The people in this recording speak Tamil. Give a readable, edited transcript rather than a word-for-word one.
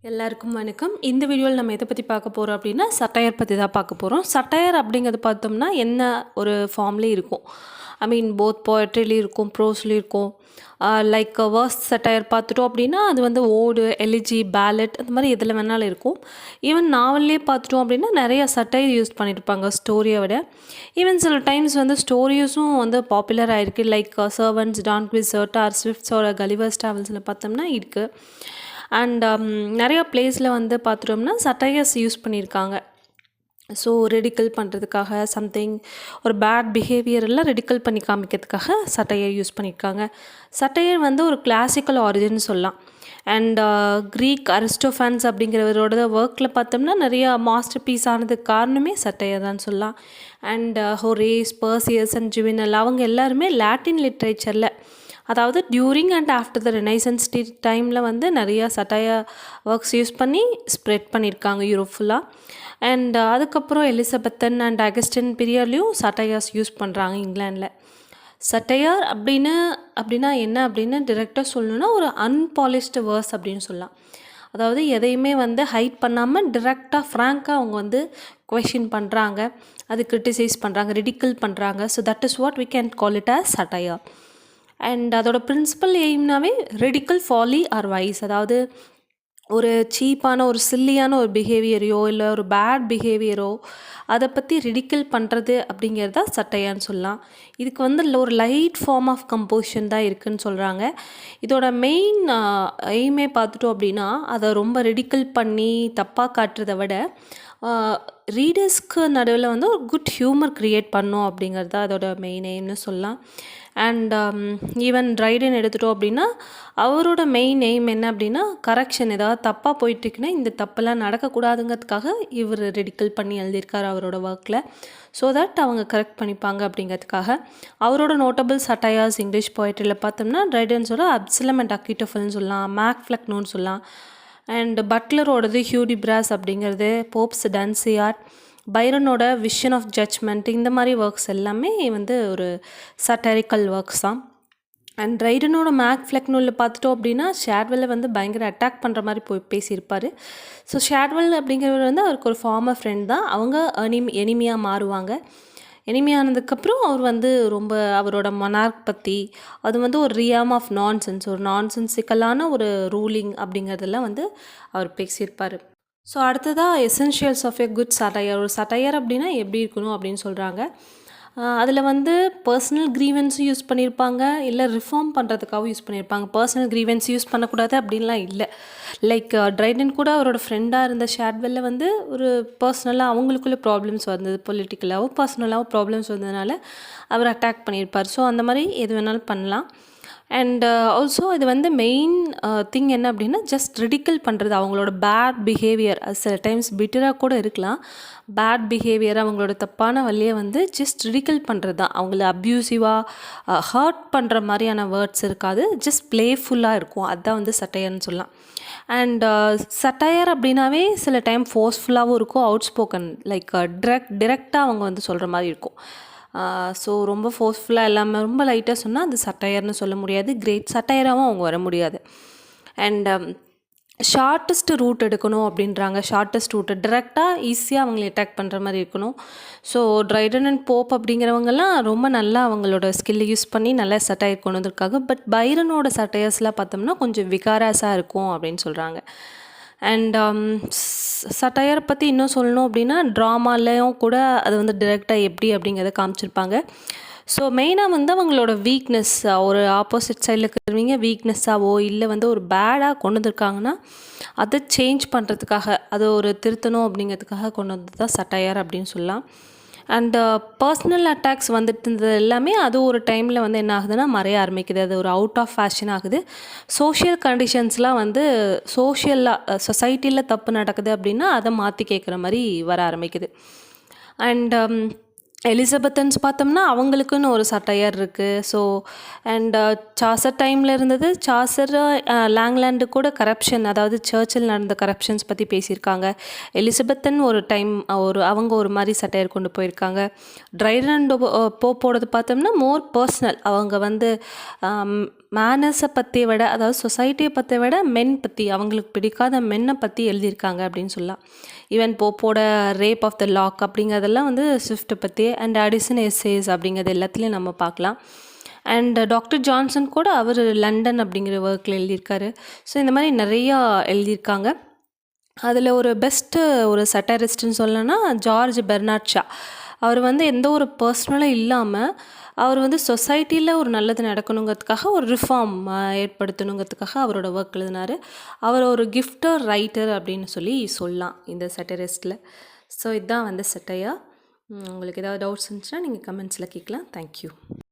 எல்லாருக்கும் வணக்கம். இந்த வீடியோவில் நம்ம எதை பற்றி பார்க்க போகிறோம் அப்படின்னா சட்டையர் பற்றி தான் பார்க்க போகிறோம். சட்டையர் அப்படிங்கிறது பார்த்தோம்னா என்ன ஒரு ஃபார்ம்லேயும் இருக்கும். ஐ மீன் போத் போயட்ரிலையும் இருக்கும், ப்ரோஸ்லேயும் இருக்கும். லைக் வேர்ஸ் சட்டையர் பார்த்துட்டோம் அப்படின்னா அது வந்து ஓடு, எலிஜி, பேலட் அந்த மாதிரி எதில் வேணாலும் இருக்கும். ஈவன் நாவல்லே பார்த்துட்டோம் அப்படின்னா நிறைய சட்டையர் யூஸ் பண்ணியிருப்பாங்க ஸ்டோரியை விட. ஈவன் சில டைம்ஸ் வந்து ஸ்டோரிஸும் வந்து பாப்புலர் ஆகிருக்கு. Like Cervantes, Don Quixote or ஸ்விஃப்ட்ஸோட கலிவர்ஸ் ட்ராவல்ஸில் பார்த்தோம்னா இருக்குது. அண்ட் நிறையா பிளேஸில் வந்து பார்த்துட்டோம்னா சட்டையர்ஸ் யூஸ் பண்ணியிருக்காங்க. ஸோ ரெடிக்கல் பண்ணுறதுக்காக சம்திங் ஒரு பேட் பிஹேவியரெல்லாம் ரெடிக்கல் பண்ணி காமிக்கிறதுக்காக சட்டையர் யூஸ் பண்ணியிருக்காங்க. சட்டையர் வந்து ஒரு கிளாசிக்கல் ஆரிஜின் சொல்லலாம். அண்ட் க்ரீக் அரிஸ்டோஃபான்ஸ் அப்படிங்கிறவரோட ஒர்க்கில் பார்த்தோம்னா நிறையா மாஸ்டர் பீஸ் ஆனதுக்கு காரணமே சட்டையர் தான் சொல்லலாம். And Horace, Perseus and juvenile அவங்க எல்லாருமே லாட்டின் லிட்ரேச்சரில், அதாவது during and after the renaissance டைமில் வந்து நிறையா சட்டையர் ஒர்க்ஸ் யூஸ் பண்ணி ஸ்ப்ரெட் பண்ணியிருக்காங்க யூரோப் ஃபுல்லாக. அண்ட் அதுக்கப்புறம் எலிசபெத்தன் அண்ட் அகஸ்டின் பீரியட்லேயும் சட்டையர்ஸ் யூஸ் பண்ணுறாங்க இங்கிலாண்டில். சட்டையர் அப்படின்னா என்ன அப்படின்னு டிரெக்டாக சொல்லணுன்னா ஒரு அன்பாலிஷ்டு வேர்ஸ் அப்படின்னு சொல்லலாம். அதாவது எதையுமே வந்து ஹைட் பண்ணாமல் டிரெக்டாக ஃப்ராங்காக அவங்க வந்து கொஷின் பண்ணுறாங்க, அது கிரிட்டிசைஸ் பண்ணுறாங்க, ரிடிக்கல் பண்ணுறாங்க. So that is what we can call it as satire. And அதோட பிரின்சிபல் எய்ம்னாவே ரெடிக்கல், ஃபாலி ஆர் வைஸ், அதாவது ஒரு சீப்பான ஒரு சில்லியான ஒரு பிஹேவியரையோ இல்லை ஒரு பேட் பிஹேவியரோ அதை பற்றி ரிடிக்கல் பண்ணுறது அப்படிங்கிறதா சட்டையான்னு சொல்லலாம். இதுக்கு வந்து ஒரு லைட் ஃபார்ம் ஆஃப் கம்போசிஷன் தான் இருக்குதுன்னு சொல்கிறாங்க. இதோட மெயின் எய்மே பார்த்துட்டோம் அப்படின்னா அதை ரொம்ப ரிடிக்கல் பண்ணி தப்பாக காட்டுறதை விட ரீடர்ஸ்க்கு நடுவில் வந்து ஒரு குட் ஹியூமர் க்ரியேட் பண்ணும் அப்படிங்கிறது தான் அதோட மெயின் எய்ம்னு சொல்லலாம். அண்ட் ஈவன் ட்ரைடன் எடுத்துட்டோம் அப்படின்னா அவரோட மெயின் எய்ம் என்ன அப்படின்னா கரெக்ஷன். ஏதாவது தப்பாக போயிட்டுருக்குன்னா இந்த தப்பெல்லாம் நடக்கக்கூடாதுங்கிறதுக்காக இவர் ரெடிக்கல் பண்ணி எழுதியிருக்கார் அவரோட ஒர்க்கில். ஸோ தட் அவங்க கரெக்ட் பண்ணிப்பாங்க அப்படிங்கிறதுக்காக. அவரோட நோட்டபிள் சட்டையர்ஸ் இங்கிலீஷ் போய்ட்ரியில் பார்த்தோம்னா ட்ரைடன்ஸோட அப்சலம் அண்ட் அக்யூட்டோஃபல்னு சொல்லலாம், மேக் ஃப்ளக்னோன்னு சொல்லலாம். அண்ட் பட்லரோடது ஹியூடிப்ராஸ் அப்படிங்கிறது, போப்ஸ் டன்சியார்ட், பைரனோட விஷன் ஆஃப் ஜட்ஜ்மெண்ட், இந்த மாதிரி ஒர்க்ஸ் எல்லாமே வந்து ஒரு சட்டரிக்கல் ஒர்க்ஸ் தான். அண்ட் ட்ரைடனோட மேக் ஃப்ளக்னோவில் பார்த்துட்டோம் அப்படின்னா ஷேட்வெல்லை வந்து பயங்கர அட்டாக் பண்ணுற மாதிரி பேசியிருப்பார். ஸோ ஷேட்வெல் அப்படிங்கிறவர் வந்து அவருக்கு ஒரு ஃபார்மர் ஃப்ரெண்ட் தான். அவங்க எனிமியாக மாறுவாங்க. எனிமியானதுக்கப்புறம் அவர் வந்து ரொம்ப அவரோட மொனார்க் பற்றி, அது வந்து ஒரு ரியாம் ஆஃப் நான்சென்ஸ், ஒரு நான்சென்சிக்கலான ஒரு ரூலிங் அப்படிங்கிறதெல்லாம் வந்து அவர் பேசியிருப்பார். ஸோ அடுத்ததாக essentials of a good satire. ஒரு சட்டையர் அப்படின்னா எப்படி இருக்கணும் அப்படின்னு சொல்கிறாங்க. அதில் வந்து பர்சனல் க்ரீவன்ஸும் யூஸ் பண்ணியிருப்பாங்க, இல்லை ரிஃபார்ம் பண்ணுறதுக்காகவும் யூஸ் பண்ணியிருப்பாங்க. பர்சனல் க்ரீவன்ஸ் யூஸ் பண்ணக்கூடாது அப்படின்லாம் இல்லை. லைக் ட்ரைடன் கூட அவரோட ஃப்ரெண்டாக இருந்த ஷேட்வெல்ல வந்து ஒரு பர்சனலாக அவங்களுக்குள்ள ப்ராப்ளம்ஸ் வந்தது, பொலிட்டிக்கலாகவும் பர்சனலாகவும் ப்ராப்ளம்ஸ் வந்ததுனால அவர் அட்டாக் பண்ணியிருப்பார். ஸோ அந்த மாதிரி எது வேணாலும் பண்ணலாம். அண்ட் ஆல்சோ இது வந்து மெயின் திங் என்ன அப்படின்னா ஜஸ்ட் ரிடிக்கல் பண்ணுறது, அவங்களோட பேட் பிஹேவியர். அது சில டைம்ஸ் பிட்டராக கூட இருக்கலாம். பேட் பிஹேவியர், அவங்களோட தப்பான வழியை வந்து ஜஸ்ட் ரிடிக்கல் பண்ணுறது தான். அவங்கள அப்யூசிவாக ஹர்ட் பண்ணுற மாதிரியான வேர்ட்ஸ் இருக்காது, ஜஸ்ட் ப்ளேஃபுல்லாக இருக்கும். அதுதான் வந்து சட்டையர்னு சொல்லலாம். அண்ட் சட்டையர் அப்படின்னாவே சில டைம் ஃபோர்ஸ்ஃபுல்லாகவும் இருக்கும், அவுட் ஸ்போக்கன், லைக் டிரெக்டாக அவங்க வந்து சொல்கிற மாதிரி இருக்கும். ஸோ ரொம்ப ஃபோர்ஸ்ஃபுல்லாக எல்லாமே ரொம்ப லைட்டாக சொன்னால் அது சட்டையர்னு சொல்ல முடியாது, கிரேட் சட்டையராகவும் அவங்க வர முடியாது. அண்ட் ஷார்ட்டஸ்ட் ரூட் எடுக்கணும் அப்படின்றாங்க. ஷார்ட்டஸ்ட் ரூட்டு டிரெக்டாக ஈஸியாக அவங்களை அட்டாக் பண்ணுற மாதிரி இருக்கணும். ஸோ ட்ரைடன் அண்ட் போப் அப்படிங்கிறவங்கெல்லாம் ரொம்ப நல்லா அவங்களோட ஸ்கில்லை யூஸ் பண்ணி நல்லா சட்டையர் கொண்டு வந்திருக்காங்க. பட் பைரனோட சட்டையர்ஸ்லாம் பார்த்தோம்னா கொஞ்சம் விகாராஸாக இருக்கும் அப்படின்னு சொல்கிறாங்க. அண்ட் சட்டையரை பற்றி இன்னும் சொல்லணும் அப்படின்னா ட்ராமாலையும் கூட அது வந்து டிரெக்டாக எப்படி அப்படிங்கிறத காமிச்சிருப்பாங்க. ஸோ மெயினாக வந்து அவங்களோட வீக்னஸ், ஒரு ஆப்போசிட் சைடில் இருக்கிறவங்க வீக்னஸ்ஸாவோ இல்லை வந்து ஒரு பேடாக கொண்டு வந்திருக்காங்கன்னா அதை சேஞ்ச் பண்ணுறதுக்காக, அதை ஒரு திருத்தணும் அப்படிங்கிறதுக்காக கொண்டு வந்தது தான் சட்டையர் அப்படின்னு சொல்லலாம். அண்டு பர்சனல் அட்டாக்ஸ் வந்துட்டு இருந்தது எல்லாமே அது ஒரு டைமில் வந்து என்ன ஆகுதுன்னா மறைய ஆரம்பிக்குது. அது ஒரு அவுட் ஆஃப் ஃபேஷன் ஆகுது. சோஷியல் கண்டிஷன்ஸ்லாம் வந்து சொசைட்டியில் தப்பு நடக்குது அப்படின்னா அதை மாற்றி கேட்குற மாதிரி வர ஆரம்பிக்குது. அண்ட் எலிசபெத்தன்ஸ் பார்த்தோம்னா அவங்களுக்குன்னு ஒரு சட்டையர் இருக்குது. ஸோ அண்ட் சாசர் டைமில் இருந்தது. சாசர் லாங்லாண்டு கூட கரப்ஷன், அதாவது சர்ச்சில் நடந்த கரப்ஷன்ஸ் பற்றி பேசியிருக்காங்க. எலிசபெத்தன் ஒரு டைம் அவங்க ஒரு மாதிரி சட்டையர் கொண்டு போயிருக்காங்க. ட்ரைடன் அண்ட் போப்போடது பார்த்தோம்னா மோர் பர்சனல். அவங்க வந்து மேனர்ஸை பற்றி விட, அதாவது சொசைட்டியை பற்றி விட மென் பற்றி, அவங்களுக்கு பிடிக்காத மென்னை பற்றி எழுதியிருக்காங்க அப்படின்னு சொல்லலாம். ஈவன் போப்போட ரேப் ஆஃப் த லாக் அப்படிங்கிறதெல்லாம் வந்து ஸ்விஃப்ட்டை பற்றி, அண்ட் அடிசன் எஸ்ஸேஸ் அப்படிங்கிறது எல்லாத்துலேயும் நம்ம பார்க்கலாம். அண்ட் டாக்டர் ஜான்சன் கூட அவர் லண்டன் அப்படிங்கிற ஒர்க்கில் எழுதியிருக்காரு. ஸோ இந்த மாதிரி நிறையா எழுதியிருக்காங்க. அதில் ஒரு பெஸ்ட்டு ஒரு சட்டரிஸ்ட்னு சொல்லணும்னா ஜார்ஜ் பெர்னார்ட் ஷா. அவர் வந்து எந்த ஒரு பர்சனலும் இல்லாமல் அவர் வந்து சொசைட்டியில் ஒரு நல்லது நடக்கணுங்கிறதுக்காக ஒரு ரிஃபார்ம் ஏற்படுத்தணுங்கிறதுக்காக அவரோட ஒர்க் எழுதினார். அவர் ஒரு கிஃப்டர் ரைட்டர் அப்படின்னு சொல்லி சொல்லலாம் இந்த சட்டரிஸ்டில். ஸோ இதுதான் வந்து சட்டையா. உங்களுக்கு ஏதாவது டவுட்ஸ் இருந்துச்சுன்னா நீங்கள் கமெண்ட்ஸில் கேட்கலாம். தேங்க்யூ.